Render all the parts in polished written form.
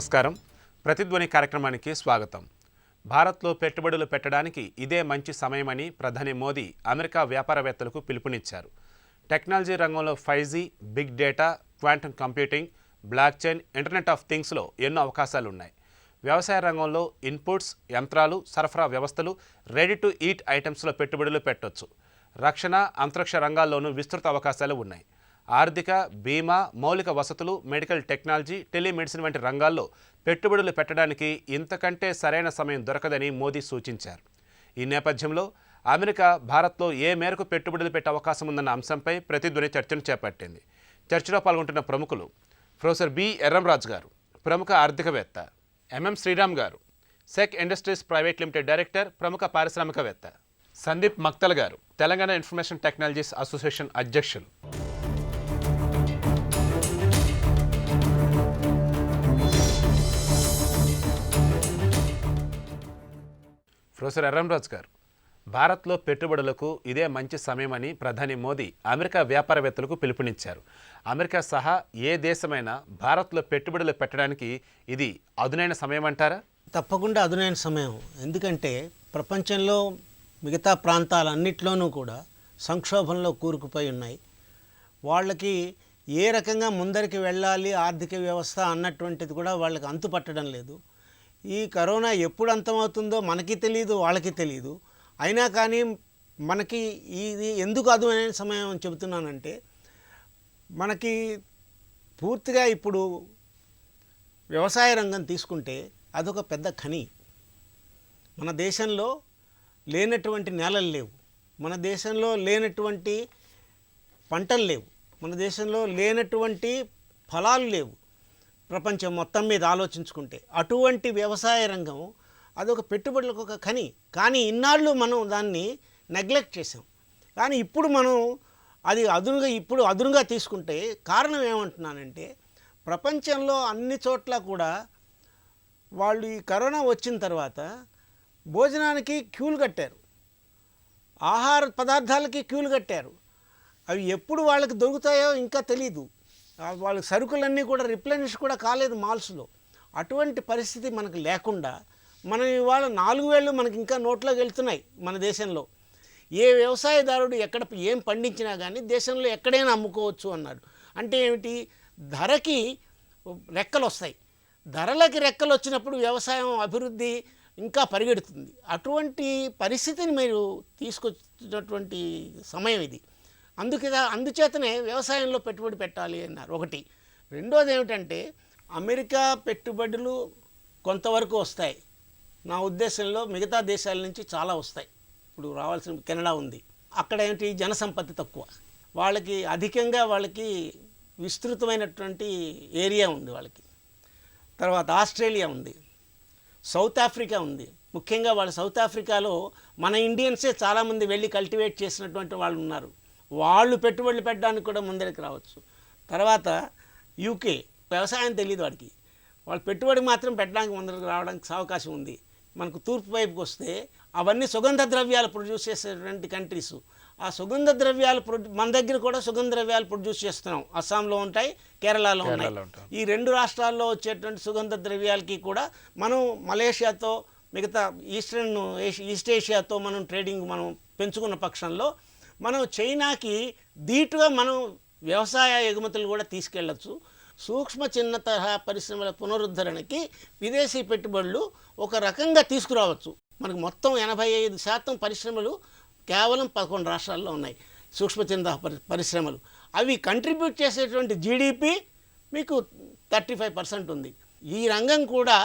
నమస్కారం. ప్రతిధ్వని కార్యక్రమానికి స్వాగతం. భారత్లో పెట్టుబడులు పెట్టడానికి ఇదే మంచి సమయమని ప్రధాని మోదీ అమెరికా వ్యాపారవేత్తలకు పిలుపునిచ్చారు. టెక్నాలజీ రంగంలో 5G, big data, quantum computing, blockchain, internet of థింగ్స్లో ఎన్నో అవకాశాలు ఉన్నాయి. వ్యవసాయ రంగంలో ఇన్పుట్స్, యంత్రాలు, సరఫరా వ్యవస్థలు, రెడీ టు ఈట్ ఐటమ్స్లో పెట్టుబడులు పెట్టొచ్చు. రక్షణ, అంతరిక్ష రంగాల్లోనూ విస్తృత అవకాశాలు ఉన్నాయి. ఆర్థిక, బీమా, మౌలిక వసతులు, మెడికల్ టెక్నాలజీ, టెలిమెడిసిన్ వంటి రంగాల్లో పెట్టుబడులు పెట్టడానికి ఇంతకంటే సరైన సమయం దొరకదని మోదీ సూచించారు. ఈ నేపథ్యంలో అమెరికా భారత్లో ఏ మేరకు పెట్టుబడులు పెట్టే అవకాశం ఉందన్న అంశంపై ప్రతిధ్వని చర్చను చేపట్టింది. చర్చలో పాల్గొంటున్న ప్రముఖులు ప్రొఫెసర్ బి. ఎర్రంరాజు గారు, ప్రముఖ ఆర్థికవేత్త; ఎంఎం శ్రీరామ్ గారు, సెక్ ఇండస్ట్రీస్ ప్రైవేట్ లిమిటెడ్ డైరెక్టర్, ప్రముఖ పారిశ్రామికవేత్త; సందీప్ మక్తల్ గారు, తెలంగాణ ఇన్ఫర్మేషన్ టెక్నాలజీస్ అసోసియేషన్ అధ్యక్షులు. ప్రొఫెసర్ ఎర్రంరాజు గారు, భారత్లో పెట్టుబడులకు ఇదే మంచి సమయమని ప్రధాని మోదీ అమెరికా వ్యాపారవేత్తలకు పిలుపునిచ్చారు. అమెరికా సహా ఏ దేశమైనా భారత్లో పెట్టుబడులు పెట్టడానికి ఇది అదునైన సమయం అంటారా? తప్పకుండా అదునైన సమయం. ఎందుకంటే ప్రపంచంలో మిగతా ప్రాంతాలన్నిట్లోనూ కూడా సంక్షోభంలో కూరుకుపోయి ఉన్నాయి. వాళ్ళకి ఏ రకంగా ముందరికి వెళ్ళాలి ఆర్థిక వ్యవస్థ అన్నటువంటిది కూడా వాళ్ళకి అంతుపట్టడం లేదు. ఈ కరోనా ఎప్పుడు అంతమవుతుందో మనకి తెలియదు, వాళ్ళకి తెలియదు. అయినా కానీ మనకి ఇది ఎందుకు అదునైన సమయం అని చెబుతున్నానంటే, మనకి పూర్తిగా ఇప్పుడు వ్యవసాయ రంగం తీసుకుంటే అదొక పెద్ద ఖని. మన దేశంలో లేనటువంటి నేలలు లేవు, మన దేశంలో లేనటువంటి పంటలు లేవు, మన దేశంలో లేనటువంటి ఫలాలు లేవు. ప్రపంచం మొత్తం మీద ఆలోచించుకుంటే అటువంటి వ్యవసాయ రంగం అదొక పెట్టుబడులకు ఒక ఖని. కానీ ఇన్నాళ్ళు మనం దాన్ని నెగ్లెక్ట్ చేసాం. కానీ ఇప్పుడు మనం అది అదునుగా తీసుకుంటే కారణం ఏమంటున్నానంటే, ప్రపంచంలో అన్ని చోట్ల కూడా వాళ్ళు ఈ కరోనా వచ్చిన తర్వాత భోజనానికి క్యూలు కట్టారు, ఆహార పదార్థాలకి క్యూలు కట్టారు. అవి ఎప్పుడు వాళ్ళకి దొరుకుతాయో ఇంకా తెలీదు. వాళ్ళ సరుకులన్నీ కూడా రిప్లెనిష్ కూడా కాలేదు మాల్స్లో. అటువంటి పరిస్థితి మనకు లేకుండా మనం ఇవాళ 4 వేళ్ళు మనకి ఇంకా నోట్లోకి వెళ్తున్నాయి. మన దేశంలో ఏ వ్యవసాయదారుడు ఎక్కడ ఏం పండించినా కానీ దేశంలో ఎక్కడైనా అమ్ముకోవచ్చు అన్నాడు. అంటే ఏమిటి? ధరకి రెక్కలు వస్తాయి. ధరలకి రెక్కలు వచ్చినప్పుడు వ్యవసాయం అభివృద్ధి ఇంకా పరిగెడుతుంది. అటువంటి పరిస్థితిని మీరు తీసుకొచ్చినటువంటి సమయం ఇది. అందుచేతనే వ్యవసాయంలో పెట్టుబడి పెట్టాలి అన్నారు. ఒకటి. రెండోది ఏమిటంటే, అమెరికా పెట్టుబడులు కొంతవరకు వస్తాయి. నా ఉద్దేశంలో మిగతా దేశాల నుంచి చాలా వస్తాయి. ఇప్పుడు రావాల్సిన కెనడా ఉంది, అక్కడ ఏంటి జనసంపత్తి తక్కువ, వాళ్ళకి అధికంగా వాళ్ళకి విస్తృతమైనటువంటి ఏరియా ఉంది వాళ్ళకి. తర్వాత ఆస్ట్రేలియా ఉంది, సౌత్ ఆఫ్రికా ఉంది. ముఖ్యంగా వాళ్ళు సౌత్ ఆఫ్రికాలో మన ఇండియన్సే చాలామంది వెళ్ళి కల్టివేట్ చేసినటువంటి వాళ్ళు ఉన్నారు. వాళ్ళు పెట్టుబడులు పెట్టడానికి కూడా ముందరికి రావచ్చు. తర్వాత యూకే, వ్యవసాయం తెలియదు వాడికి, వాళ్ళు పెట్టుబడి మాత్రం పెట్టడానికి ముందరికి రావడానికి అవకాశం ఉంది. మనకు తూర్పు వైపుకి వస్తే అవన్నీ సుగంధ ద్రవ్యాలు ప్రొడ్యూస్ చేసేటువంటి కంట్రీస్. ఆ సుగంధ ద్రవ్యాలు మన దగ్గర కూడా సుగంధ ద్రవ్యాలు ప్రొడ్యూస్ చేస్తున్నాం. అస్సాంలో ఉంటాయి, కేరళలో ఉన్నాయి. ఈ 2 రాష్ట్రాల్లో వచ్చేటువంటి సుగంధ ద్రవ్యాలకి కూడా మనం మలేషియాతో, మిగతా ఈస్ట్ ఏషియాతో మనం ట్రేడింగ్ మనం పెంచుకున్న పక్షంలో మనం చైనాకి ధీటుగా మనం వ్యవసాయ ఎగుమతులు కూడా తీసుకెళ్ళచ్చు. సూక్ష్మ చిన్న తరహా పరిశ్రమల పునరుద్ధరణకి విదేశీ పెట్టుబడులు ఒక రకంగా తీసుకురావచ్చు. మనకు మొత్తం 85% పరిశ్రమలు కేవలం 11 రాష్ట్రాల్లో ఉన్నాయి, సూక్ష్మ చిన్న పరిశ్రమలు. అవి కంట్రిబ్యూట్ చేసేటువంటి జీడిపి మీకు 35% ఉంది. ఈ రంగం కూడా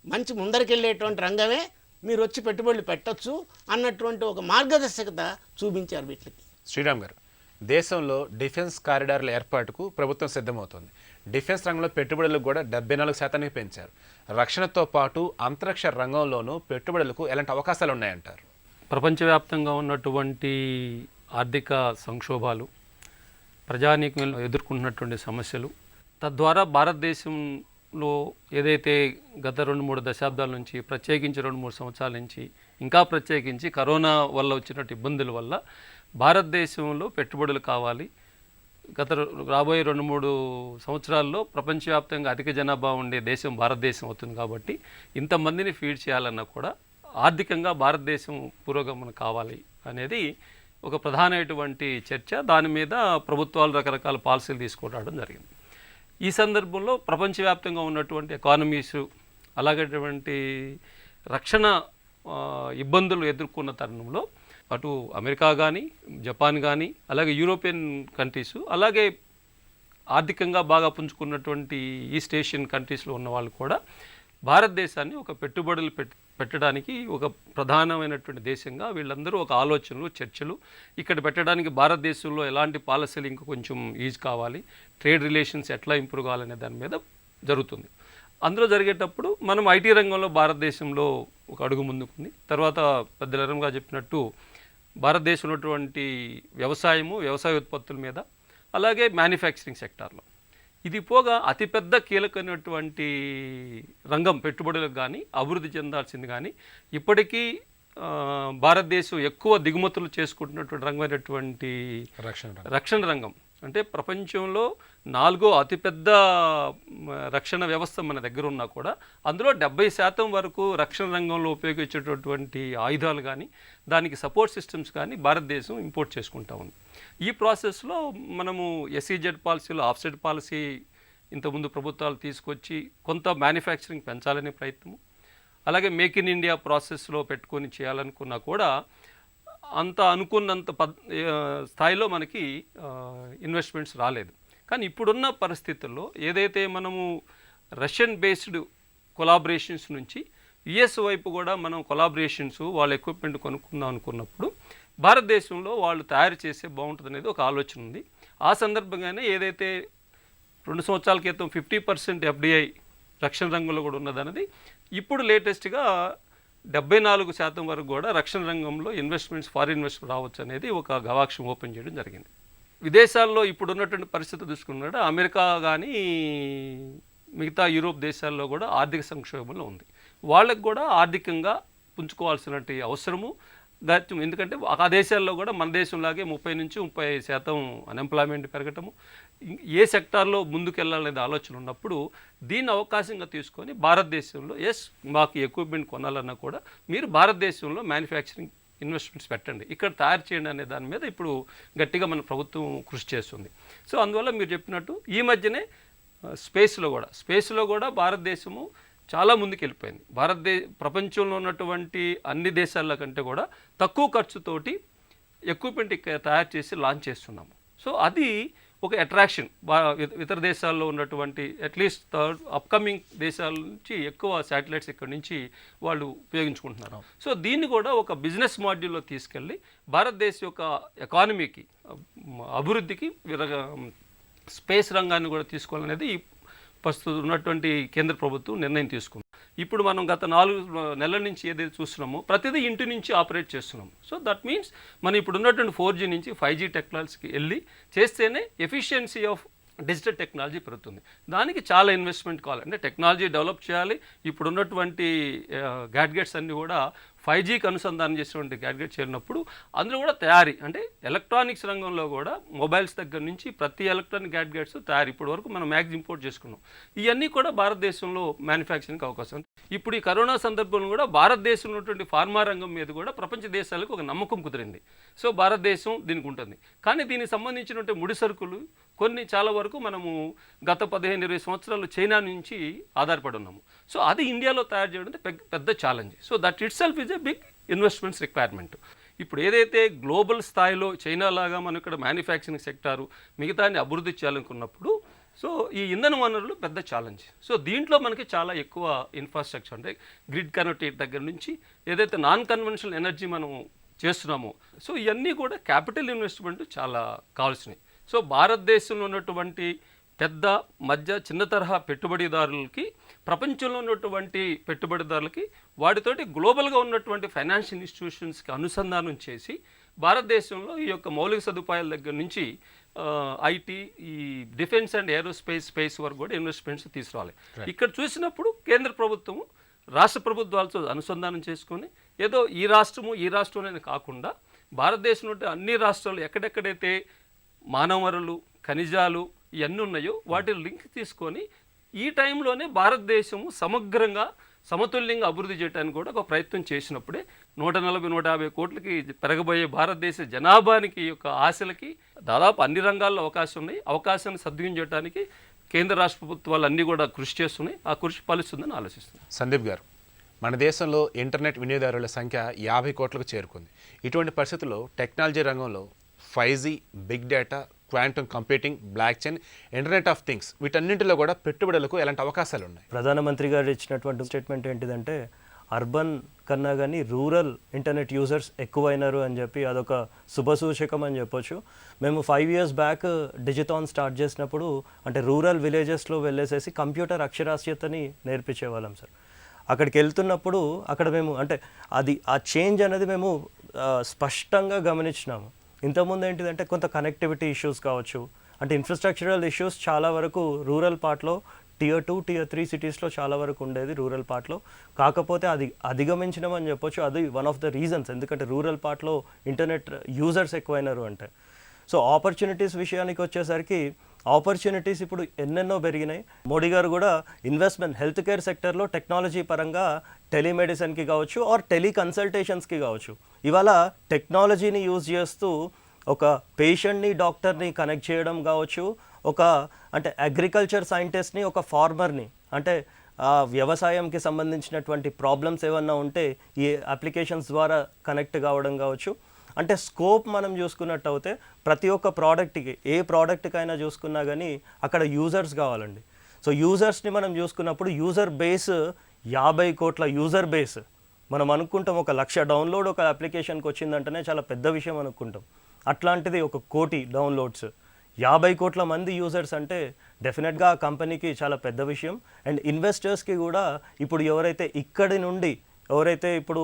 మంచి ముందరికెళ్ళేటువంటి రంగమే, మీరు వచ్చి పెట్టుబడులు పెట్టచ్చు అన్నటువంటి ఒక మార్గదర్శకత చూపించారు వీటికి. శ్రీరామ్ గారు, దేశంలో డిఫెన్స్ కారిడార్ల ఏర్పాటుకు ప్రభుత్వం సిద్ధమవుతోంది. డిఫెన్స్ రంగంలో పెట్టుబడులకు కూడా 74% పెంచారు. రక్షణతో పాటు అంతరిక్ష రంగంలోనూ పెట్టుబడులకు ఎలాంటి అవకాశాలు ఉన్నాయంటారు? ప్రపంచవ్యాప్తంగా ఉన్నటువంటి ఆర్థిక సంక్షోభాలు, ప్రజానీకం ఎదుర్కొంటున్నటువంటి సమస్యలు, తద్వారా భారతదేశంలో ఏదైతే గత 2-3 దశాబ్దాల నుంచి, ప్రత్యేకించి 2-3 సంవత్సరాల నుంచి, ఇంకా ప్రత్యేకించి కరోనా వల్ల వచ్చినట్టు ఇబ్బందుల వల్ల భారతదేశంలో పెట్టుబడులు కావాలి, గత రాబోయే 2-3 సంవత్సరాల్లో ప్రపంచవ్యాప్తంగా అధిక జనాభా ఉండే దేశం భారతదేశం అవుతుంది. కాబట్టి ఇంతమందిని ఫీడ్ చేయాలన్నా కూడా ఆర్థికంగా భారతదేశం పురోగమనం కావాలి అనేది ఒక ప్రధానమైనటువంటి చర్చ. దాని మీద ప్రభుత్వాలు రకరకాల పాలసీలు తీసుకురావడం జరిగింది. ఈ సందర్భంలో ప్రపంచవ్యాప్తంగా ఉన్నటువంటి ఎకానమీస్ అలాగేటువంటి రక్షణ ఇబ్బందులు ఎదుర్కొన్న తరుణంలో అటు అమెరికా కానీ, జపాన్ కానీ, అలాగే యూరోపియన్ కంట్రీసు, అలాగే ఆర్థికంగా బాగా పుంజుకున్నటువంటి ఈస్ట్ ఏషియన్ కంట్రీస్లో ఉన్న వాళ్ళు కూడా భారతదేశాన్ని ఒక పెట్టుబడులు పెట్టడానికి ఒక ప్రధానమైనటువంటి దేశంగా వీళ్ళందరూ ఒక ఆలోచనలు, చర్చలు ఇక్కడ పెట్టడానికి భారతదేశంలో ఎలాంటి పాలసీలు ఇంకా కొంచెం ఈజ్ కావాలి, ట్రేడ్ రిలేషన్స్ ఎట్లా ఇంప్రూవ్ కావాలనే దాని మీద జరుగుతుంది. అందులో జరిగేటప్పుడు మనం ఐటీ రంగంలో భారతదేశంలో ఒక అడుగు ముందుకుంది. తర్వాత పెద్దలరంగా చెప్పినట్టు భారతదేశంలో ఉన్నటువంటి వ్యవసాయ ఉత్పత్తుల మీద, అలాగే మ్యానుఫ్యాక్చరింగ్ సెక్టార్లో ఇది పోగా అతిపెద్ద కీలకమైనటువంటి రంగం పెట్టుబడులకు కానీ అభివృద్ధి చెందాల్సింది కానీ ఇప్పటికీ భారతదేశం ఎక్కువ దిగుమతులు చేసుకుంటున్నటువంటి రంగమైనటువంటి రక్షణ రంగం. అంటే ప్రపంచంలో 4వ అతిపెద్ద రక్షణ వ్యవస్థ మన దగ్గర ఉన్నా కూడా అందులో 70% వరకు రక్షణ రంగంలో ఉపయోగించేటటువంటి ఆయుధాలు కానీ దానికి సపోర్ట్ సిస్టమ్స్ కానీ భారతదేశం ఇంపోర్ట్ చేసుకుంటా ఉంది. ఈ ప్రాసెస్లో మనము ఎస్ఈజెడ్ పాలసీలో ఆఫ్సెట్ పాలసీ ఇంతకుముందు ప్రభుత్వాలు తీసుకొచ్చి కొంత మ్యానుఫ్యాక్చరింగ్ పెంచాలనే ప్రయత్నము, అలాగే మేక్ ఇన్ ఇండియా ప్రాసెస్లో పెట్టుకొని చేయాలనుకున్నా కూడా అంత అనుకున్నంత స్థాయిలో మనకి ఇన్వెస్ట్మెంట్స్ రాలేదు. కానీ ఇప్పుడున్న పరిస్థితుల్లో ఏదైతే మనము రష్యన్ బేస్డ్ కొలాబరేషన్స్ నుంచి యుఎస్ వైపు కూడా మనం కొలాబరేషన్స్ వాళ్ళ ఎక్విప్మెంట్ కొనుక్కుందాం అనుకున్నప్పుడు భారతదేశంలో వాళ్ళు తయారు చేసే బాగుంటుంది అనేది ఒక ఆలోచన ఉంది. ఆ సందర్భంగానే ఏదైతే 2 సంవత్సరాల క్రితం 50% ఎఫ్డిఐ రక్షణ రంగంలో కూడా ఉన్నదన్నది ఇప్పుడు లేటెస్ట్గా 74% వరకు కూడా రక్షణ రంగంలో ఫారిన్ ఇన్వెస్ట్మెంట్ రావచ్చు అనేది ఒక గవాక్షం ఓపెన్ చేయడం జరిగింది. విదేశాల్లో ఇప్పుడు ఉన్నటువంటి పరిస్థితి చూసుకున్నాడు అమెరికా కానీ మిగతా యూరోప్ దేశాల్లో కూడా ఆర్థిక సంక్షోభంలో ఉంది. వాళ్ళకు కూడా ఆర్థికంగా పుంజుకోవాల్సినటువంటి అవసరము ఎందుకంటే ఆ దేశాల్లో కూడా మన దేశంలాగే 30-35% అన్ఎంప్లాయ్మెంట్ పెరగటము, ఏ సెక్టార్లో ముందుకెళ్ళాలనేది ఆలోచన ఉన్నప్పుడు దీన్ని అవకాశంగా తీసుకొని భారతదేశంలో మాకు ఎక్విప్మెంట్ కొనాలన్నా కూడా మీరు భారతదేశంలో మ్యానుఫ్యాక్చరింగ్ ఇన్వెస్ట్మెంట్స్ పెట్టండి, ఇక్కడ తయారు చేయండి అనే దాని మీద ఇప్పుడు గట్టిగా మన ప్రభుత్వం కృషి చేస్తుంది. సో అందువల్ల మీరు చెప్పినట్టు ఈ మధ్యనే స్పేస్లో కూడా భారతదేశము చాలా ముందుకు వెళ్ళిపోయింది. ప్రపంచంలో ఉన్నటువంటి అన్ని దేశాల కంటే కూడా తక్కువ ఖర్చుతోటి ఎక్విప్మెంట్ తయారు చేసి లాంచ్ చేస్తున్నాము. సో అది ఒక అట్రాక్షన్ ఇతర దేశాల్లో ఉన్నటువంటి అట్లీస్ట్ అప్కమింగ్ దేశాల నుంచి ఎక్కువ శాటిలైట్స్ ఇక్కడ నుంచి వాళ్ళు ఉపయోగించుకుంటున్నారు. సో దీన్ని కూడా ఒక బిజినెస్ మాడ్యూల్లో తీసుకెళ్ళి భారతదేశం యొక్క ఎకానమీకి అభివృద్ధికి స్పేస్ రంగాన్ని కూడా తీసుకోవాలనేది ప్రస్తుతం ఉన్నటువంటి కేంద్ర ప్రభుత్వం నిర్ణయం తీసుకుంది. ఇప్పుడు మనం గత 4 నెలల నుంచి ఏదైతే చూస్తున్నామో ప్రతిదీ ఇంటి నుంచి ఆపరేట్ చేస్తున్నాం. సో దట్ మీన్స్ మనం ఇప్పుడు ఉన్నటువంటి 4G నుంచి 5G టెక్నాలజీకి వెళ్ళి చేస్తేనే ఎఫిషియన్సీ ఆఫ్ డిజిటల్ టెక్నాలజీ పెరుగుతుంది. దానికి చాలా ఇన్వెస్ట్మెంట్ కావాలి, అంటే టెక్నాలజీ డెవలప్ చేయాలి. ఇప్పుడు ఉన్నటువంటి గ్యాడ్గెట్స్ అన్నీ కూడా 5Gకి అనుసంధానం చేసినటువంటి గ్యాడ్గెట్స్ చేరినప్పుడు అందులో కూడా తయారీ, అంటే ఎలక్ట్రానిక్స్ రంగంలో కూడా మొబైల్స్ దగ్గర నుంచి ప్రతి ఎలక్ట్రానిక్ గ్యాడ్గెట్స్ తయారీ ఇప్పటి వరకు మనం మ్యాక్స్ ఇంపోర్ట్ చేసుకున్నాం. ఇవన్నీ కూడా భారతదేశంలో మ్యానుఫ్యాక్చరింగ్కి అవకాశం. ఇప్పుడు ఈ కరోనా సందర్భంలో కూడా భారతదేశంలో ఉన్నటువంటి ఫార్మా రంగం మీద కూడా ప్రపంచ దేశాలకు ఒక నమ్మకం కుదిరింది. సో భారతదేశం దీనికి ఉంటుంది. కానీ దీనికి సంబంధించినటువంటి ముడి సరుకులు కొన్ని చాలా వరకు మనము గత 15-20 సంవత్సరాలు చైనా నుంచి ఆధారపడి ఉన్నాము. సో అది ఇండియాలో తయారు చేయడం పెద్ద challenge. So that itself is a big investments requirement. ఇప్పుడు ఏదైతే గ్లోబల్ స్థాయిలో చైనా లాగా మనం ఇక్కడ మ్యానుఫ్యాక్చరింగ్ సెక్టారు మిగతాన్ని అభివృద్ధి చేయాలనుకున్నప్పుడు సో ఈ ఇంధన వనరులు పెద్ద ఛాలెంజ్. సో దీంట్లో మనకి చాలా ఎక్కువ ఇన్ఫ్రాస్ట్రక్చర్, అంటే గ్రిడ్ కనెక్టివిటీ దగ్గర నుంచి ఏదైతే నాన్ కన్వెన్షనల్ ఎనర్జీ మనం చేస్తున్నామో సో ఇవన్నీ కూడా క్యాపిటల్ ఇన్వెస్ట్మెంట్ చాలా కావాల్సినవి. సో భారతదేశంలో ఉన్నటువంటి పెద్ద మధ్య చిన్న తరహా పెట్టుబడిదారులకి ప్రపంచంలో ఉన్నటువంటి పెట్టుబడిదారులకి వాటితోటి గ్లోబల్గా ఉన్నటువంటి ఫైనాన్షియల్ ఇన్స్టిట్యూషన్స్కి అనుసంధానం చేసి భారతదేశంలో ఈ యొక్క మౌలిక సదుపాయాల దగ్గర నుంచి ఐటీ, ఈ డిఫెన్స్ అండ్ ఏరోస్పేస్ వరకు కూడా ఇన్వెస్ట్మెంట్స్ తీసుకురావాలి. ఇక్కడ చూసినప్పుడు కేంద్ర ప్రభుత్వం రాష్ట్ర ప్రభుత్వాలతో అనుసంధానం చేసుకొని ఏదో ఈ రాష్ట్రం అనేది కాకుండా భారతదేశంలో అన్ని రాష్ట్రాలు ఎక్కడెక్కడైతే మానవ వనరులు, ఖనిజాలు ఇవన్నీ ఉన్నాయో వాటి లింక్ తీసుకొని ఈ టైంలోనే భారతదేశము సమగ్రంగా సమతుల్యంగా అభివృద్ధి చేయడానికి కూడా ఒక ప్రయత్నం చేసినప్పుడే 140-150 కోట్లకి పెరగబోయే భారతదేశ జనాభానికి యొక్క ఆశలకి దాదాపు అన్ని రంగాల్లో అవకాశం ఉన్నాయి. అవకాశాన్ని సద్వినియోగం చేయడానికి కేంద్ర రాష్ట్ర ప్రభుత్వాలు అన్నీ కూడా కృషి చేస్తున్నాయి. ఆ కృషి ఫలిస్తుందని ఆలోచిస్తున్నాను. సందీప్ గారు, మన దేశంలో ఇంటర్నెట్ వినియోగదారుల సంఖ్య 50 కోట్లకు చేరుకుంది. ఇటువంటి పరిస్థితుల్లో టెక్నాలజీ రంగంలో 5G, big data, quantum computing, blockchain, internet of things వీటన్నింటిలో కూడా పెట్టుబడులకు ఎలాంటి అవకాశాలు ఉన్నాయి? ప్రధానమంత్రి గారు ఇచ్చినటువంటి స్టేట్మెంట్ ఏంటిదంటే అర్బన్ కన్నా కానీ రూరల్ ఇంటర్నెట్ యూజర్స్ ఎక్కువైనారు అని చెప్పి అదొక శుభసూచకం అని చెప్పొచ్చు. మేము 5 years బ్యాక్ డిజిటాన్ స్టార్ట్ చేసినప్పుడు అంటే రూరల్ విలేజెస్లో వెళ్ళేసేసి కంప్యూటర్ అక్షరాస్యతని నేర్పించేవాళ్ళం సార్. అక్కడికి వెళ్తున్నప్పుడు అక్కడ మేము అంటే ఆ చేంజ్ అనేది మేము స్పష్టంగా గమనించినాము. ఇంతకుముందు ఏంటిదంటే కొంత కనెక్టివిటీ ఇష్యూస్ కావచ్చు, అంటే ఇన్ఫ్రాస్ట్రక్చరల్ ఇష్యూస్ చాలా వరకు రూరల్ పార్ట్లో Tier 2, Tier 3 సిటీస్లో చాలా వరకు ఉండేది రూరల్ పార్ట్లో. కాకపోతే అది అధిగమించినామని చెప్పొచ్చు. అది వన్ ఆఫ్ ద రీజన్స్, ఎందుకంటే రూరల్ పార్ట్లో ఇంటర్నెట్ యూజర్స్ ఎక్కువైనారు అంటే. సో ఆపర్చునిటీస్ విషయానికి వచ్చేసరికి ఆపర్చునిటీస్ ఇప్పుడు ఎన్నెన్నో పెరిగినాయి. మోడీ గారు కూడా ఇన్వెస్ట్మెంట్ హెల్త్ కేర్ సెక్టర్లో టెక్నాలజీ పరంగా టెలిమెడిసిన్కి కావచ్చు ఆర్ టెలికన్సల్టేషన్స్కి కావచ్చు, ఇవాళ టెక్నాలజీని యూజ్ చేస్తూ ఒక పేషెంట్ని డాక్టర్ని కనెక్ట్ చేయడం కావచ్చు, ఒక అంటే అగ్రికల్చర్ సైంటిస్ట్ని ఒక ఫార్మర్ని అంటే వ్యవసాయంకి సంబంధించినటువంటి ప్రాబ్లమ్స్ ఏమన్నా ఉంటే ఈ అప్లికేషన్స్ ద్వారా కనెక్ట్ కావడం కావచ్చు. అంటే స్కోప్ మనం చూసుకున్నట్టు అయితే ప్రతి ఒక్క ప్రోడక్ట్కి ఏ ప్రోడక్ట్కైనా చూసుకున్నా కానీ అక్కడ యూజర్స్ కావాలండి. సో యూజర్స్ని మనం చూసుకున్నప్పుడు యూజర్ బేస్ 50 కోట్ల యూజర్ బేస్ మనం అనుకుంటాం. 1 లక్ష డౌన్లోడ్ ఒక అప్లికేషన్కి వచ్చిందంటేనే చాలా పెద్ద విషయం అనుకుంటాం. అట్లాంటిది 1 కోటి డౌన్లోడ్స్, 50 కోట్ల మంది యూజర్స్ అంటే డెఫినెట్గా ఆ కంపెనీకి చాలా పెద్ద విషయం. అండ్ ఇన్వెస్టర్స్కి కూడా ఇప్పుడు ఎవరైతే ఇక్కడి నుండి ఎవరైతే ఇప్పుడు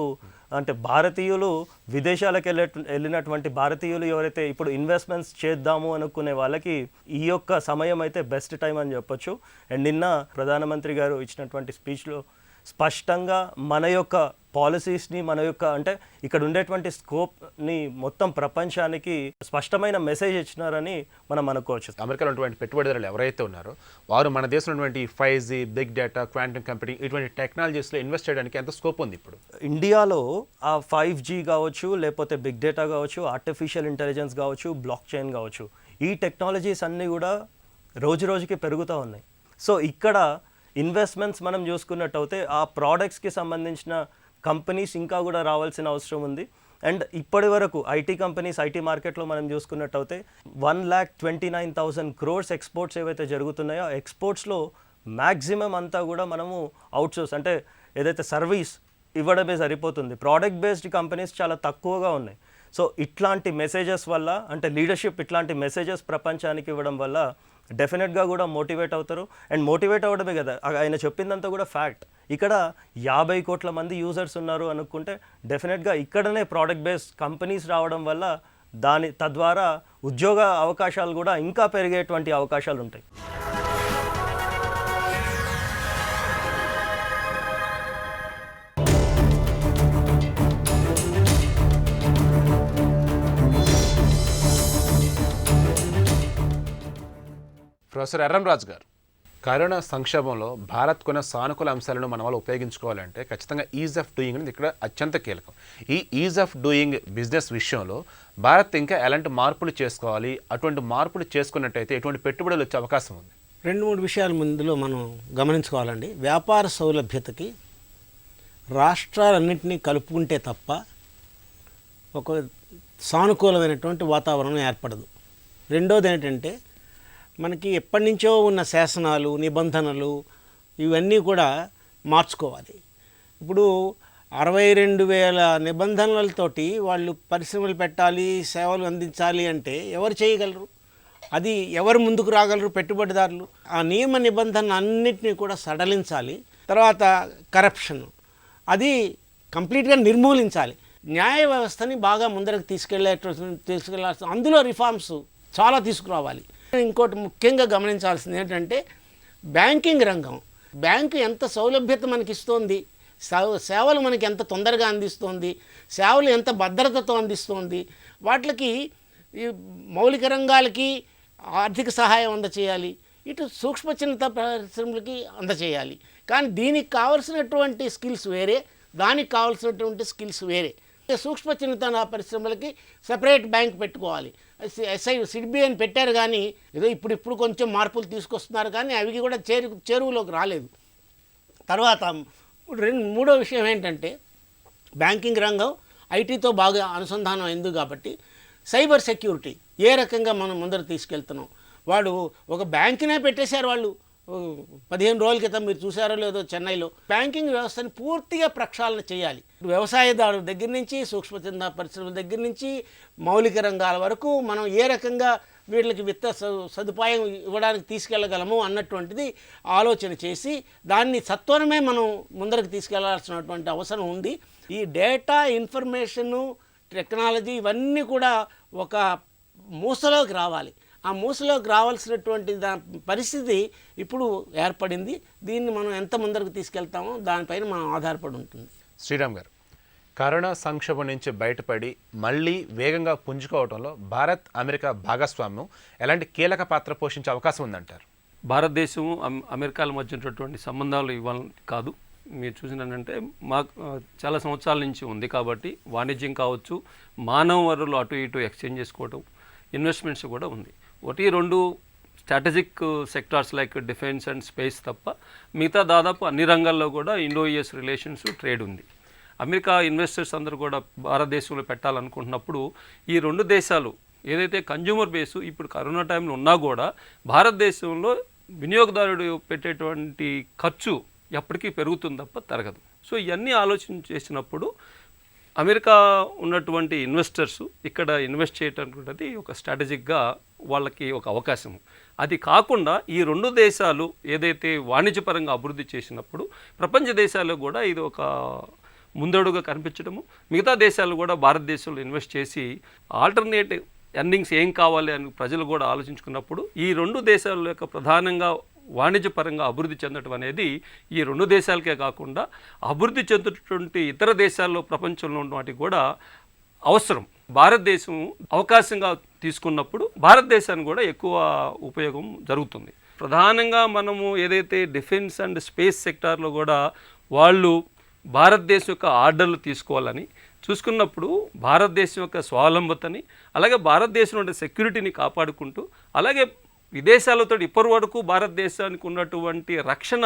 అంటే భారతీయులు విదేశాలకు వెళ్ళినటువంటి భారతీయులు ఎవరైతే ఇప్పుడు ఇన్వెస్ట్మెంట్స్ చేద్దాము అనుకునే వాళ్ళకి ఈ యొక్క సమయం అయితే బెస్ట్ టైం అని చెప్పొచ్చు. అండ్ నిన్న ప్రధానమంత్రి గారు ఇచ్చినటువంటి స్పీచ్లో స్పష్టంగా మన యొక్క పాలసీస్ని మన యొక్క అంటే ఇక్కడ ఉండేటువంటి స్కోప్ని మొత్తం ప్రపంచానికి స్పష్టమైన మెసేజ్ ఇచ్చినారని మనం అనుకోవచ్చు. అమెరికాలో ఉన్నటువంటి పెట్టుబడిదారులు ఎవరైతే ఉన్నారో వారు మన దేశంలో ఉన్నటువంటి 5G, big data, quantum computing ఇటువంటి టెక్నాలజీస్లో ఇన్వెస్ట్ చేయడానికి ఎంత స్కోప్ ఉంది? ఇప్పుడు ఇండియాలో ఆ 5G కావచ్చు, లేకపోతే బిగ్ డేటా కావచ్చు, ఆర్టిఫిషియల్ ఇంటెలిజెన్స్ కావచ్చు, బ్లాక్ చైన్ కావచ్చు, ఈ టెక్నాలజీస్ అన్నీ కూడా రోజు రోజుకి పెరుగుతూ ఉన్నాయి. సో ఇక్కడ ఇన్వెస్ట్మెంట్స్ మనం చూసుకున్నట్టయితే ఆ ప్రోడక్ట్స్కి సంబంధించిన కంపెనీస్ ఇంకా కూడా రావాల్సిన అవసరం ఉంది. అండ్ ఇప్పటి వరకు ఐటీ కంపెనీస్ ఐటీ మార్కెట్లో మనం చూసుకున్నట్టయితే 1,29,000 crores ఎక్స్పోర్ట్స్ ఏవైతే జరుగుతున్నాయో ఆ ఎక్స్పోర్ట్స్లో మ్యాక్సిమం అంతా కూడా మనము అవుట్సోర్స్ అంటే ఏదైతే సర్వీస్ ఇవ్వడమే సరిపోతుంది. ప్రోడక్ట్ బేస్డ్ కంపెనీస్ చాలా తక్కువగా ఉన్నాయి. సో ఇట్లాంటి మెసేజెస్ వల్ల అంటే లీడర్షిప్ ఇట్లాంటి మెసేజెస్ ప్రపంచానికి ఇవ్వడం వల్ల డెఫినెట్గా కూడా మోటివేట్ అవుతారు. అండ్ మోటివేట్ అవ్వడమే కదా, ఆయన చెప్పిందంతా కూడా ఫ్యాక్ట్. ఇక్కడ 50 కోట్ల మంది యూజర్స్ ఉన్నారు అనుకుంటే డెఫినెట్గా ఇక్కడనే ప్రోడక్ట్ బేస్డ్ కంపెనీస్ రావడం వల్ల తద్వారా ఉద్యోగ అవకాశాలు కూడా ఇంకా పెరిగేటువంటి అవకాశాలు ఉంటాయి. ప్రొఫెసర్ ఎర్రం రాజు గారు, కరోనా సంక్షోభంలో భారత్ కొన్న సానుకూల అంశాలను మన వాళ్ళు ఉపయోగించుకోవాలంటే ఖచ్చితంగా ఈజ్ ఆఫ్ డూయింగ్ అనేది ఇక్కడ అత్యంత కీలకం. ఈ ఈజ్ ఆఫ్ డూయింగ్ బిజినెస్ విషయంలో భారత్ ఇంకా ఎలాంటి మార్పులు చేసుకోవాలి, అటువంటి మార్పులు చేసుకున్నట్టయితే ఎటువంటి పెట్టుబడులు వచ్చే అవకాశం ఉంది? 2-3 విషయాలు ముందులో మనం గమనించుకోవాలండి. వ్యాపార సౌలభ్యతకి రాష్ట్రాలన్నింటినీ కలుపుకుంటే తప్ప ఒక సానుకూలమైనటువంటి వాతావరణం ఏర్పడదు. రెండోది ఏంటంటే మనకి ఎప్పటి నుంచో ఉన్న శాసనాలు, నిబంధనలు ఇవన్నీ కూడా మార్చుకోవాలి. ఇప్పుడు 62,000 నిబంధనలతోటి వాళ్ళు పరిశ్రమలు పెట్టాలి, సేవలు అందించాలి అంటే ఎవరు చేయగలరు? అది ఎవరు ముందుకు రాగలరు? పెట్టుబడిదారులు. ఆ నియమ నిబంధనలు అన్నింటినీ కూడా సడలించాలి. తర్వాత కరప్షన్ అది కంప్లీట్గా నిర్మూలించాలి. న్యాయ వ్యవస్థని బాగా ముందరకు తీసుకెళ్ళాల్సిన అందులో రిఫార్మ్స్ చాలా తీసుకురావాలి. ఇంకోటి ముఖ్యంగా గమనించాల్సింది ఏంటంటే బ్యాంకింగ్ రంగం. బ్యాంకు ఎంత సౌలభ్యత మనకి ఇస్తోంది, సేవలు మనకి ఎంత తొందరగా అందిస్తోంది, సేవలు ఎంత భద్రతతో అందిస్తోంది, వాటికి మౌలిక రంగాలకి ఆర్థిక సహాయం అందచేయాలి, ఇటు సూక్ష్మ చిన్న పరిశ్రమలకి అందచేయాలి. కానీ దీనికి కావాల్సినటువంటి స్కిల్స్ వేరే, దానికి కావాల్సినటువంటి స్కిల్స్ వేరే. సూక్ష్మ చిన్నతన పరిశ్రమలకి సెపరేట్ బ్యాంక్ పెట్టుకోవాలి. సిడ్బి అని పెట్టారు, కానీ ఏదో ఇప్పుడు కొంచెం మార్పులు తీసుకొస్తున్నారు, కానీ అవి కూడా చేరువలోకి రాలేదు. తర్వాత మూడో విషయం ఏంటంటే, బ్యాంకింగ్ రంగం ఐటీతో బాగా అనుసంధానం అయింది కాబట్టి సైబర్ సెక్యూరిటీ ఏ రకంగా మనం ముందర తీసుకెళ్తున్నాం. వాడు ఒక బ్యాంకునే పెట్టేశారు వాళ్ళు 15 రోజుల క్రితం, మీరు చూసారో లేదో చెన్నైలో. బ్యాంకింగ్ వ్యవస్థని పూర్తిగా ప్రక్షాళన చేయాలి. వ్యవసాయదారుల దగ్గర నుంచి, సూక్ష్మ చిన్న పరిశ్రమల దగ్గర నుంచి, మౌలిక రంగాల వరకు మనం ఏ రకంగా వీళ్ళకి విత్త సదుపాయం ఇవ్వడానికి తీసుకెళ్ళగలము అన్నటువంటిది ఆలోచన చేసి దాన్ని సత్వరమే మనం ముందరకు తీసుకెళ్లాల్సినటువంటి అవసరం ఉంది. ఈ డేటా, ఇన్ఫర్మేషను, టెక్నాలజీ ఇవన్నీ కూడా ఒక మూసలోకి రావాలి. ఆ మూసలోకి రావాల్సినటువంటి పరిస్థితి ఇప్పుడు ఏర్పడింది. దీన్ని మనం ఎంత ముందరకు తీసుకెళ్తామో దానిపైన మనం ఆధారపడి ఉంటుంది. శ్రీరామ్ గారు, కరోనా సంక్షోభం నుంచి బయటపడి మళ్ళీ వేగంగా పుంజుకోవడంలో భారత్, అమెరికా భాగస్వామ్యం ఎలాంటి కీలక పాత్ర పోషించే అవకాశం ఉందంటారు? భారతదేశం అమెరికాల మధ్య ఉన్నటువంటి సంబంధాలు ఇవాళ కాదు. మీరు చూసినంటే మాకు చాలా సంవత్సరాల నుంచి ఉంది కాబట్టి వాణిజ్యం కావచ్చు, మానవ వనరులు అటు ఇటు ఎక్స్చేంజ్ చేసుకోవడం, ఇన్వెస్ట్మెంట్స్ కూడా ఉంది. 1-2 strategic sectors like defence and space తప్ప మిగతా దాదాపు అన్ని రంగాల్లో కూడా ఇండో-యుఎస్ రిలేషన్స్, ట్రేడ్ ఉంది. అమెరికా ఇన్వెస్టర్స్ అందరూ కూడా భారతదేశంలో పెట్టాలనుకుంటున్నప్పుడు ఈ 2 దేశాలు ఏదైతే కన్జ్యూమర్ బేసు ఇప్పుడు కరోనా టైంలో ఉన్నా కూడా భారతదేశంలో వినియోగదారుడు పెట్టేటువంటి ఖర్చు ఎప్పటికీ పెరుగుతుంది తప్ప తరగదు. సో ఇవన్నీ ఆలోచన చేసినప్పుడు అమెరికా ఉన్నటువంటి ఇన్వెస్టర్స్ ఇక్కడ ఇన్వెస్ట్ చేయటం ఒక స్ట్రాటజిక్గా వాళ్ళకి ఒక అవకాశం. అది కాకుండా ఈ 2 దేశాలు ఏదైతే వాణిజ్యపరంగా అభివృద్ధి చేసినప్పుడు ప్రపంచ దేశాల్లో కూడా ఇది ఒక ముందడుగా కనిపించడము, మిగతా దేశాలు కూడా భారతదేశంలో ఇన్వెస్ట్ చేసి ఆల్టర్నేటివ్ ఎర్నింగ్స్ ఏం కావాలి అని ప్రజలు కూడా ఆలోచించుకున్నప్పుడు ఈ 2 దేశాల యొక్క ప్రధానంగా వాణిజ్యపరంగా అభివృద్ధి చెందడం అనేది ఈ 2 దేశాలకే కాకుండా అభివృద్ధి చెందుతున్నటువంటి ఇతర దేశాల్లో ప్రపంచంలో ఉన్న వాటికి కూడా అవసరం. భారతదేశం అవకాశంగా తీసుకున్నప్పుడు భారతదేశానికి కూడా ఎక్కువ ఉపయోగం జరుగుతుంది. ప్రధానంగా మనము ఏదైతే డిఫెన్స్ అండ్ స్పేస్ సెక్టార్లో కూడా వాళ్ళు భారతదేశం యొక్క ఆర్డర్లు తీసుకోవాలని చూసుకున్నప్పుడు భారతదేశం యొక్క స్వావలంబతని, అలాగే భారతదేశం యొక్క సెక్యూరిటీని కాపాడుకుంటూ, అలాగే విదేశాలతో ఇప్పటి వరకు భారతదేశానికి ఉన్నటువంటి రక్షణ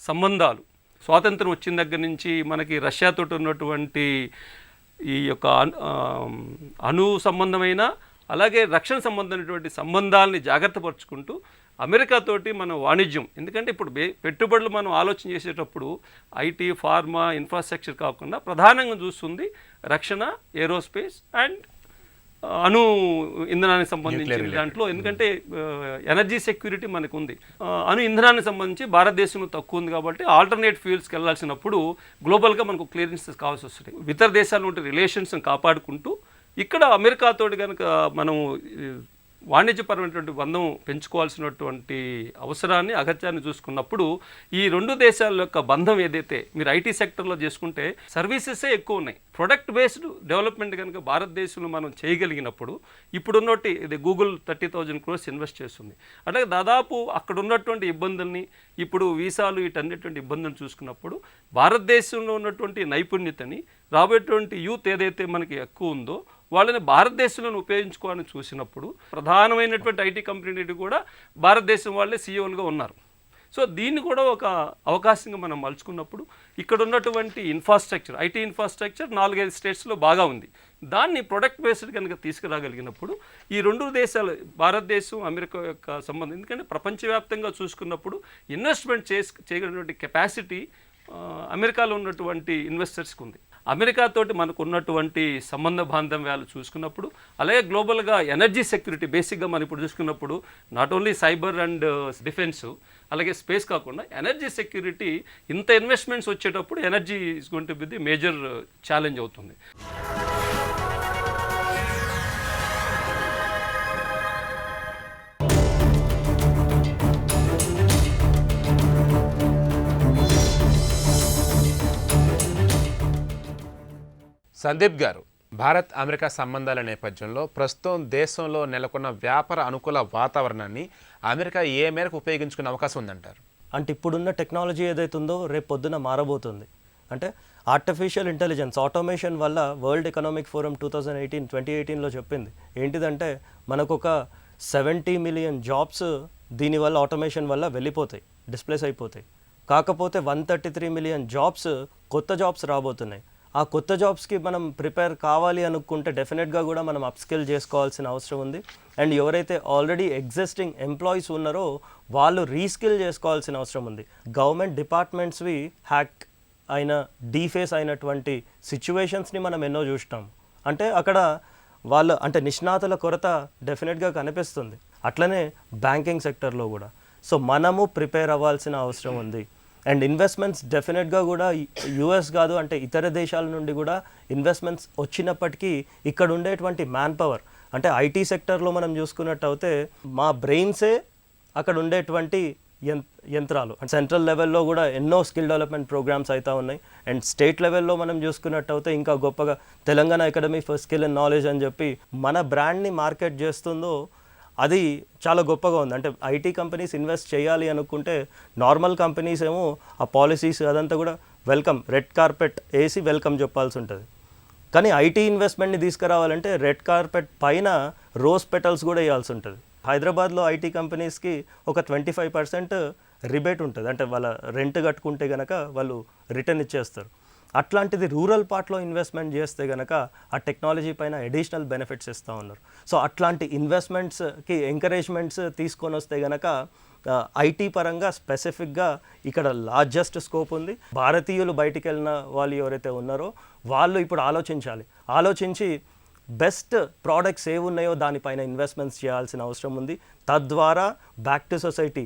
సంబంధాలు స్వాతంత్రం వచ్చిన దగ్గర నుంచి మనకి రష్యాతో ఉన్నటువంటి ఈ యొక్క అణు సంబంధమైన అలాగే రక్షణ సంబంధమైనటువంటి సంబంధాలని జాగ్రత్త పరుచుకుంటూ అమెరికాతోటి మన వాణిజ్యం, ఎందుకంటే ఇప్పుడు పెట్టుబడులు మనం ఆలోచన చేసేటప్పుడు ఐటీ, ఫార్మా, ఇన్ఫ్రాస్ట్రక్చర్ కాకుండా ప్రధానంగా చూస్తుంది రక్షణ, ఏరోస్పేస్ అండ్ అణు ఇంధనానికి సంబంధించిన దాంట్లో. ఎందుకంటే ఎనర్జీ సెక్యూరిటీ మనకు ఉంది. అణు ఇంధనానికి సంబంధించి భారతదేశంలో తక్కువ ఉంది కాబట్టి ఆల్టర్నేట్ ఫ్యూల్స్కి వెళ్ళాల్సినప్పుడు గ్లోబల్గా మనకు క్లియరెన్సెస్ కావాల్సి వస్తుంది. ఇతర దేశాల నుండి రిలేషన్స్ని కాపాడుకుంటూ ఇక్కడ అమెరికాతో కనుక మనం వాణిజ్యపరమైనటువంటి బంధం పెంచుకోవాల్సినటువంటి అవసరాన్ని, అగత్యాన్ని చూసుకున్నప్పుడు ఈ 2 దేశాల యొక్క బంధం ఏదైతే మీరు ఐటీ సెక్టర్లో చేసుకుంటే సర్వీసెసే ఎక్కువ ఉన్నాయి. ప్రొడక్ట్ బేస్డ్ డెవలప్మెంట్ కనుక భారతదేశంలో మనం చేయగలిగినప్పుడు ఇప్పుడున్నట్టు ఇది గూగుల్ 30,000 crores ఇన్వెస్ట్ చేస్తుంది. అలాగే దాదాపు అక్కడ ఉన్నటువంటి ఇబ్బందుల్ని, ఇప్పుడు వీసాలు వీటన్నిటువంటి ఇబ్బందులను చూసుకున్నప్పుడు భారతదేశంలో ఉన్నటువంటి నైపుణ్యతని రాబోయేటువంటి యూత్ ఏదైతే మనకి ఎక్కువ ఉందో వాళ్ళని భారతదేశంలో ఉపయోగించుకోవాలని చూసినప్పుడు ప్రధానమైనటువంటి ఐటీ కంపెనీ కూడా భారతదేశం వాళ్ళే సీఈఓలుగా ఉన్నారు. సో దీన్ని కూడా ఒక అవకాశంగా మనం మలుచుకున్నప్పుడు ఇక్కడ ఉన్నటువంటి ఇన్ఫ్రాస్ట్రక్చర్, ఐటీ ఇన్ఫ్రాస్ట్రక్చర్ 4-5 స్టేట్స్లో బాగా ఉంది. దాన్ని ప్రొడక్ట్ బేస్డ్ కనుక తీసుకురాగలిగినప్పుడు ఈ 2 దేశాలు భారతదేశం, అమెరికా యొక్క సంబంధం, ఎందుకంటే ప్రపంచవ్యాప్తంగా చూసుకున్నప్పుడు ఇన్వెస్ట్మెంట్ చేయగలిగినటువంటి కెపాసిటీ అమెరికాలో ఉన్నటువంటి ఇన్వెస్టర్స్కి ఉంది. అమెరికాతోటి మనకు ఉన్నటువంటి సంబంధ బాంధవ్యాలు చూసుకున్నప్పుడు, అలాగే గ్లోబల్గా ఎనర్జీ సెక్యూరిటీ బేసిక్గా మనం ఇప్పుడు చూసుకున్నప్పుడు not only cyber and defence అలాగే స్పేస్ కాకుండా ఎనర్జీ సెక్యూరిటీ, ఇంత ఇన్వెస్ట్మెంట్స్ వచ్చేటప్పుడు energy is going to be the major challenge అవుతుంది. సందీప్ గారు, భారత్ అమెరికా సంబంధాల నేపథ్యంలో ప్రస్తుతం దేశంలో నెలకొన్న వ్యాపార అనుకూల వాతావరణాన్ని అమెరికా ఏ మేరకు ఉపయోగించుకునే అవకాశం ఉందంటారు? అంటే ఇప్పుడున్న టెక్నాలజీ ఏదైతే ఉందో రేపు పొద్దున మారబోతుంది. అంటే ఆర్టిఫిషియల్ ఇంటెలిజెన్స్ ఆటోమేషన్ వల్ల వరల్డ్ ఎకనామిక్ ఫోరం 2018లో చెప్పింది ఏంటిదంటే మనకు ఒక 70 మిలియన్ జాబ్స్ దీనివల్ల ఆటోమేషన్ వల్ల వెళ్ళిపోతాయి, డిస్ప్లేస్ అయిపోతాయి. కాకపోతే 133 మిలియన్ జాబ్స్ కొత్త జాబ్స్ రాబోతున్నాయి. ఆ కొత్త జాబ్స్కి మనం ప్రిపేర్ కావాలి అనుకుంటే డెఫినెట్గా కూడా మనం అప్స్కిల్ చేసుకోవాల్సిన అవసరం ఉంది. అండ్ ఎవరైతే ఆల్రెడీ ఎగ్జిస్టింగ్ ఎంప్లాయీస్ ఉన్నారో వాళ్ళు రీస్కిల్ చేసుకోవాల్సిన అవసరం ఉంది. గవర్నమెంట్ డిపార్ట్మెంట్స్వి హ్యాక్ అయిన డీఫేస్ అయినటువంటి సిచ్యువేషన్స్ని మనం ఎన్నో చూసినాం. అంటే అక్కడ వాళ్ళు అంటే నిష్ణాతుల కొరత డెఫినెట్గా కనిపిస్తుంది. అట్లనే బ్యాంకింగ్ సెక్టర్లో కూడా. సో మనము ప్రిపేర్ అవ్వాల్సిన అవసరం ఉంది. అండ్ ఇన్వెస్ట్మెంట్స్ డెఫినెట్గా కూడా యుఎస్ కాదు అంటే ఇతర దేశాల నుండి కూడా ఇన్వెస్ట్మెంట్స్ వచ్చినప్పటికీ ఇక్కడ ఉండేటువంటి మ్యాన్ పవర్ అంటే ఐటీ సెక్టర్లో మనం చూసుకున్నట్టయితే మా బ్రెయిన్సే అక్కడ ఉండేటువంటి యంత్రాలు. అండ్ సెంట్రల్ లెవెల్లో కూడా ఎన్నో స్కిల్ డెవలప్మెంట్ ప్రోగ్రామ్స్ అవుతూ ఉన్నాయి. అండ్ స్టేట్ లెవెల్లో మనం చూసుకున్నట్టయితే ఇంకా గొప్పగా Telangana academy for skill and knowledge అని చెప్పి మన బ్రాండ్ని మార్కెట్ చేస్తుందో అది చాలా గొప్పగా ఉంది. అంటే ఐటీ కంపెనీస్ ఇన్వెస్ట్ చేయాలి అనుకుంటే నార్మల్ కంపెనీస్ ఏమో ఆ పాలసీస్ అదంతా కూడా వెల్కమ్ రెడ్ కార్పెట్ వేసి వెల్కమ్ చెప్పాల్సి ఉంటుంది. కానీ ఐటీ ఇన్వెస్ట్మెంట్ని తీసుకురావాలంటే రెడ్ కార్పెట్ పైన రోజ్ పెటల్స్ కూడా వేయాల్సి ఉంటుంది. హైదరాబాద్లో ఐటీ కంపెనీస్కి ఒక 25% రిబేట్ ఉంటుంది. అంటే వాళ్ళ రెంట్ కట్టుకుంటే కనుక వాళ్ళు రిటర్న్ ఇచ్చేస్తారు. అట్లాంటిది రూరల్ పార్ట్లో ఇన్వెస్ట్మెంట్ చేస్తే కనుక ఆ టెక్నాలజీ పైన అడిషనల్ బెనిఫిట్స్ ఇస్తూ ఉన్నారు. సో అట్లాంటి ఇన్వెస్ట్మెంట్స్కి ఎంకరేజ్మెంట్స్ తీసుకొని వస్తే కనుక ఐటీ పరంగా స్పెసిఫిక్గా ఇక్కడ లార్జెస్ట్ స్కోప్ ఉంది. భారతీయులు బయటికి వెళ్ళిన వాళ్ళు ఎవరైతే ఉన్నారో వాళ్ళు ఇప్పుడు ఆలోచించి బెస్ట్ ప్రోడక్ట్స్ ఏవి ఉన్నాయో దానిపైన ఇన్వెస్ట్మెంట్స్ చేయాల్సిన అవసరం ఉంది. తద్వారా బ్యాక్ టు సొసైటీ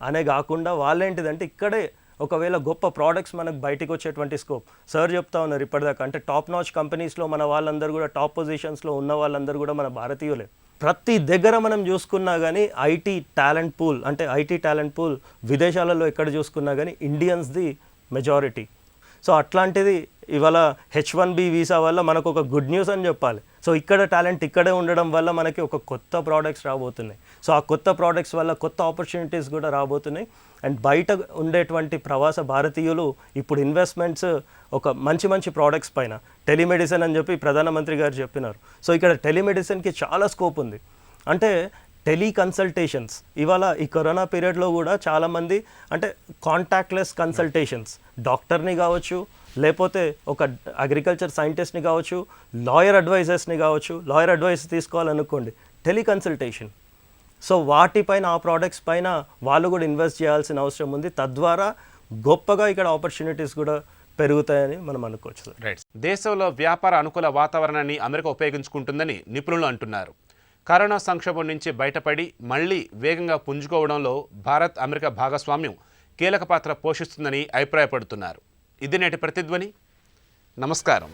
అనే కాకుండా వాళ్ళేంటిదంటే ఇక్కడే ఒకవేళ గొప్ప ప్రోడక్ట్స్ మనకు బయటకు వచ్చేటువంటి స్కోప్. సార్ చెప్తా ఉన్నారు ఇప్పటిదాకా అంటే టాప్ నాచ్ కంపెనీస్లో మన వాళ్ళందరూ కూడా టాప్ పొజిషన్స్లో ఉన్న వాళ్ళందరూ కూడా మన భారతీయులే. ప్రతి దగ్గర మనం చూసుకున్నా కానీ ఐటీ టాలెంట్ పూల్ విదేశాలలో ఎక్కడ చూసుకున్నా కానీ ఇండియన్స్ది మెజారిటీ. సో అట్లాంటిది ఇవాళ H1B వీసా వల్ల మనకు ఒక గుడ్ న్యూస్ అని చెప్పాలి. సో ఇక్కడ టాలెంట్ ఇక్కడే ఉండడం వల్ల మనకి ఒక కొత్త ప్రోడక్ట్స్ రాబోతున్నాయి. సో ఆ కొత్త ప్రోడక్ట్స్ వల్ల కొత్త ఆపర్చునిటీస్ కూడా రాబోతున్నాయి. అండ్ బయట ఉండేటువంటి ప్రవాస భారతీయులు ఇప్పుడు ఇన్వెస్ట్మెంట్స్ ఒక మంచి ప్రోడక్ట్స్ పైన టెలిమెడిసిన్ అని చెప్పి ప్రధానమంత్రి గారు చెప్పినారు. సో ఇక్కడ టెలిమెడిసిన్కి చాలా స్కోప్ ఉంది. అంటే టెలికన్సల్టేషన్స్ ఇవాళ ఈ కరోనా పీరియడ్లో కూడా చాలామంది అంటే కాంటాక్ట్లెస్ కన్సల్టేషన్స్ డాక్టర్ని కావచ్చు, లేకపోతే ఒక అగ్రికల్చర్ సైంటిస్ట్ని కావచ్చు, లాయర్ అడ్వైస్ తీసుకోవాలనుకోండి టెలికన్సల్టేషన్. సో వాటిపైన ఆ ప్రోడక్ట్స్ పైన వాళ్ళు కూడా ఇన్వెస్ట్ చేయాల్సిన అవసరం ఉంది. తద్వారా గొప్పగా ఇక్కడ ఆపర్చునిటీస్ కూడా పెరుగుతాయని మనం అనుకోవచ్చు. రైట్. దేశంలో వ్యాపార అనుకూల వాతావరణాన్ని అమెరికా ఉపయోగించుకుంటుందని నిపుణులు అంటున్నారు. కరోనా సంక్షోభం నుంచి బయటపడి మళ్లీ వేగంగా పుంజుకోవడంలో భారత్ అమెరికా భాగస్వామ్యం కీలక పాత్ర పోషిస్తుందని అభిప్రాయపడుతున్నారు. ఇది నేటి ప్రతిధ్వని. నమస్కారం.